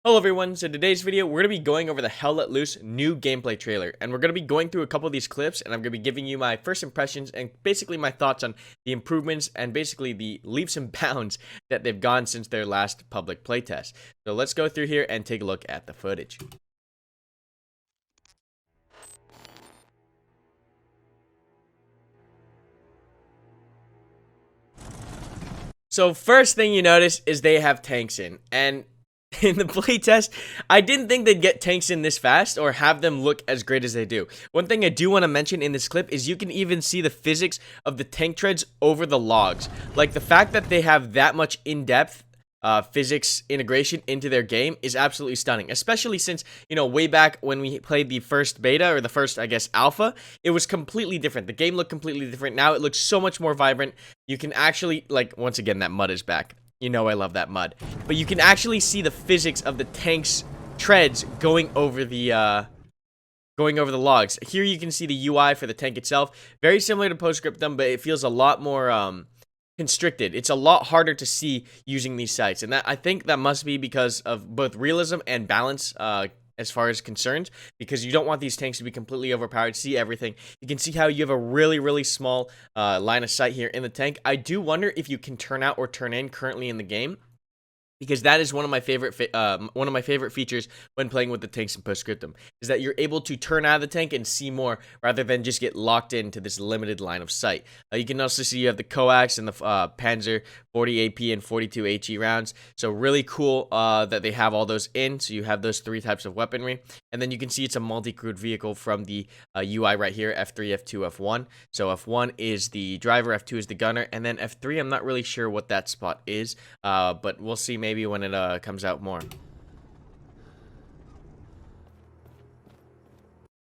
Hello everyone, so today's video we're going to be going over the Hell Let Loose new gameplay trailer, and we're going to be going through a couple of these clips, and I'm going to be giving you my first impressions and basically my thoughts on the improvements and basically the leaps and bounds that they've gone since their last public playtest. So let's go through here and take a look at the footage. So first thing you notice is they have tanks and in the playtest, I didn't think they'd get tanks in this fast or have them look as great as they do. One thing I do want to mention in this clip is you can even see the physics of the tank treads over the logs. Like the fact that they have that much in-depth physics integration into their game is absolutely stunning, especially since, you know, way back when we played the first beta or the first, I guess, alpha, it was completely different. The game looked completely different. Now it looks so much more vibrant. You can actually, like, once again, that mud is back. You know I love that mud. But you can actually see the physics of the tank's treads going over the logs. Here you can see the UI for the tank itself. Very similar to Postscriptum, but it feels a lot more constricted. It's a lot harder to see using these sites. And I think that must be because of both realism and balance as far as concerns, because you don't want these tanks to be completely overpowered, see everything. You can see how you have a really small line of sight here in the tank. I do wonder if you can turn out or turn in currently in the game, because that is one of my favorite features when playing with the tanks in Postscriptum, is that you're able to turn out of the tank and see more rather than just get locked into this limited line of sight. You can also see you have the coax and the Panzer 40 AP and 42 HE rounds. So really cool that they have all those in. So you have those three types of weaponry, and then you can see it's a multi-crewed vehicle from the UI right here: F3, F2, F1. So F1 is the driver, F2 is the gunner, and then F3, I'm not really sure what that spot is, but we'll see maybe when it comes out more.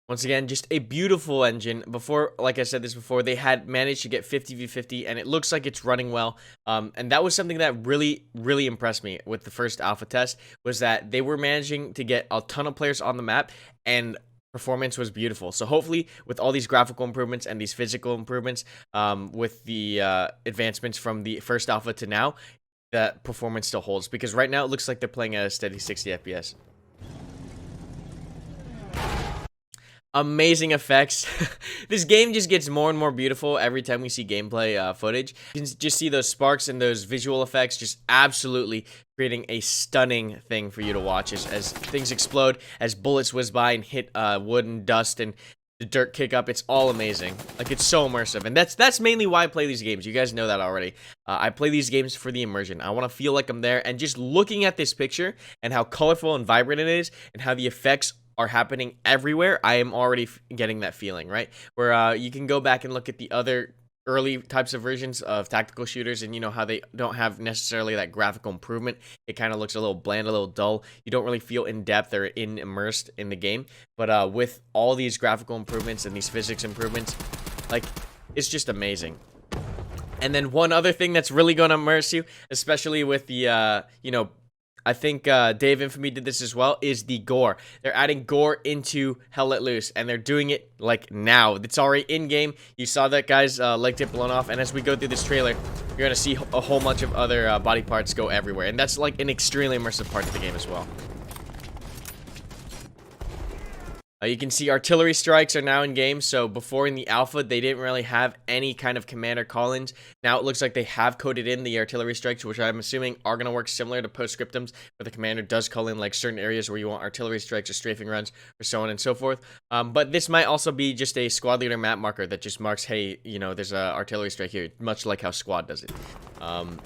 Once again, just a beautiful engine. Before, like I said this before, they had managed to get 50v50, and it looks like it's running well. And that was something that really impressed me with the first alpha test, was that they were managing to get a ton of players on the map, and performance was beautiful. So hopefully with all these graphical improvements and these physical improvements, with the advancements from the first alpha to now, that performance still holds, because right now it looks like they're playing at a steady 60 FPS. Amazing effects. This game just gets more and more beautiful every time we see gameplay footage. You can just see those sparks and those visual effects just absolutely creating a stunning thing for you to watch as things explode, as bullets whiz by and hit wood and dust and the dirt kick up. It's all amazing. Like, it's so immersive, and that's mainly why I play these games. You guys know that already. I play these games for the immersion. I want to feel like I'm there, and just looking at this picture and how colorful and vibrant it is and how the effects are happening everywhere, I am already getting that feeling, right? Where you can go back and look at the other early types of versions of tactical shooters, and you know how they don't have necessarily that graphical improvement. It kind of looks a little bland, a little dull. You don't really feel in depth or immersed in the game. But with all these graphical improvements and these physics improvements, like, it's just amazing. And then one other thing that's really going to immerse you, especially with the you know, I think Day of Infamy did this as well, is the gore. They're adding gore into Hell Let Loose, and they're doing it, like, now. It's already in-game. You saw that guy's leg tip blown off, and as we go through this trailer, you're going to see a whole bunch of other body parts go everywhere, and that's, like, an extremely immersive part of the game as well. You can see artillery strikes are now in game. So before in the alpha, they didn't really have any kind of commander call-ins. Now it looks like they have coded in the artillery strikes, which I'm assuming are going to work similar to Postscriptums, where the commander does call in like certain areas where you want artillery strikes or strafing runs or so on and so forth. But this might also be just a squad leader map marker that just marks, hey, you know, there's a artillery strike here, much like how squad does it. But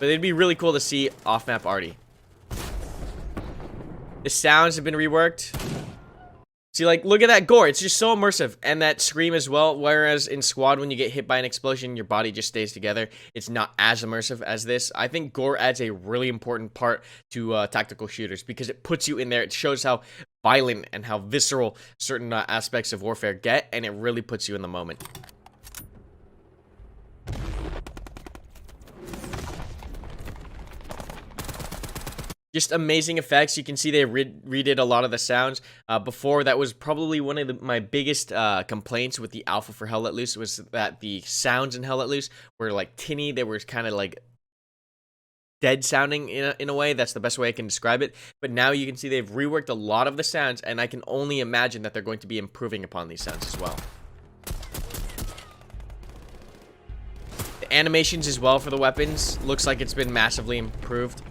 it'd be really cool to see off-map arty. The sounds have been reworked. See, like, look at that gore. It's just so immersive. And that scream as well. Whereas in Squad, when you get hit by an explosion, your body just stays together. It's not as immersive as this. I think gore adds a really important part to tactical shooters, because it puts you in there. It shows how violent and how visceral certain aspects of warfare get, and it really puts you in the moment. Just amazing effects. You can see they redid a lot of the sounds. Before, that was probably one of my biggest complaints with the alpha for Hell Let Loose, was that the sounds in Hell Let Loose were like tinny. They were kind of like dead sounding in a way. That's the best way I can describe it. But now you can see they've reworked a lot of the sounds, and I can only imagine that they're going to be improving upon these sounds as well. The animations as well for the weapons looks like it's been massively improved.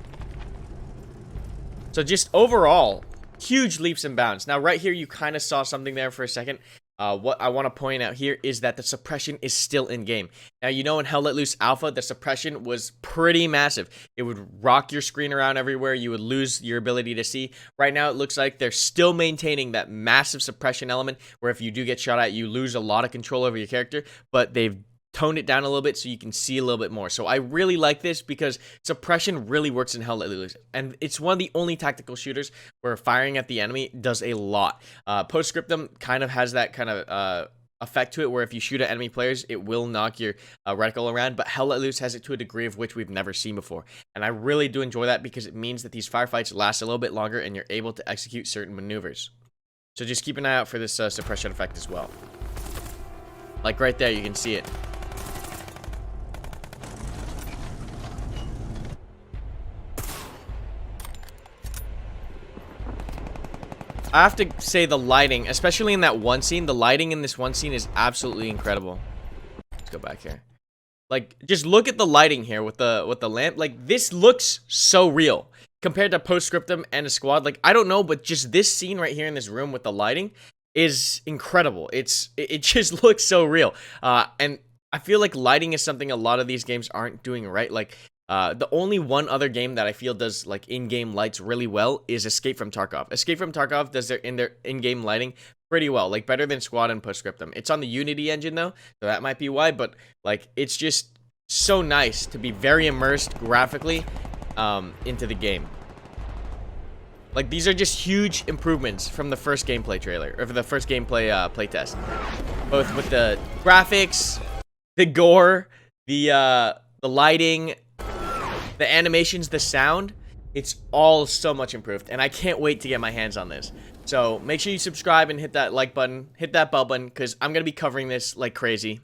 So just overall, huge leaps and bounds. Now right here, you kind of saw something there for a second. What I want to point out here is that the suppression is still in game. Now, you know, in Hell Let Loose Alpha, the suppression was pretty massive. It would rock your screen around everywhere. You would lose your ability to see. Right now, it looks like they're still maintaining that massive suppression element where if you do get shot at, you lose a lot of control over your character, but they've toned it down a little bit so you can see a little bit more. So I really like this because suppression really works in Hell Let Loose, and it's one of the only tactical shooters where firing at the enemy does a lot. Postscriptum kind of has that kind of effect to it where if you shoot at enemy players, it will knock your reticle around, but Hell Let Loose has it to a degree of which we've never seen before, and I really do enjoy that because it means that these firefights last a little bit longer and you're able to execute certain maneuvers. So just keep an eye out for this suppression effect as well. Like right there, you can see it. I have to say the lighting, especially in that one scene, the lighting in this one scene is absolutely incredible. Let's go back here. Like, just look at the lighting here with the lamp. Like, this looks so real compared to Postscriptum and a squad. Like, I don't know, but just this scene right here in this room with the lighting is incredible. It just looks so real. And I feel like lighting is something a lot of these games aren't doing right. Like, the only one other game that I feel does like in-game lights really well is Escape from Tarkov. Escape from Tarkov does their in-game lighting pretty well, like better than Squad and Postscriptum. It's on the Unity engine though, so that might be why, but like it's just so nice to be very immersed graphically into the game. Like these are just huge improvements from the first gameplay trailer, or for the first gameplay playtest. Both with the graphics, the gore, the lighting, the animations, the sound, it's all so much improved, and I can't wait to get my hands on this. So make sure you subscribe and hit that like button, hit that bell button, because I'm going to be covering this like crazy.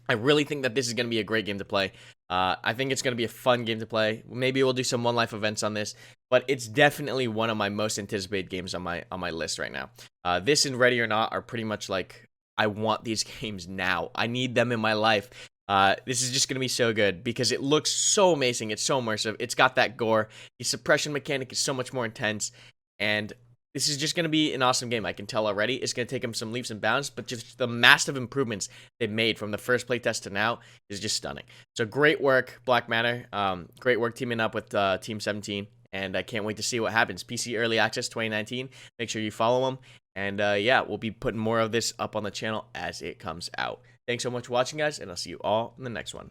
I really think that this is going to be a great game to play. I think it's going to be a fun game to play. Maybe we'll do some One Life events on this, but it's definitely one of my most anticipated games on my list right now. This and Ready or Not are pretty much like, I want these games now. I need them in my life. This is just going to be so good because it looks so amazing. It's so immersive. It's got that gore. The suppression mechanic is so much more intense. And this is just going to be an awesome game. I can tell already. It's going to take them some leaps and bounds, but just the massive improvements they've made from the first playtest to now is just stunning. So great work, Black Matter. Great work teaming up with Team 17. And I can't wait to see what happens. PC Early Access 2019. Make sure you follow them. And yeah, we'll be putting more of this up on the channel as it comes out. Thanks so much for watching, guys, and I'll see you all in the next one.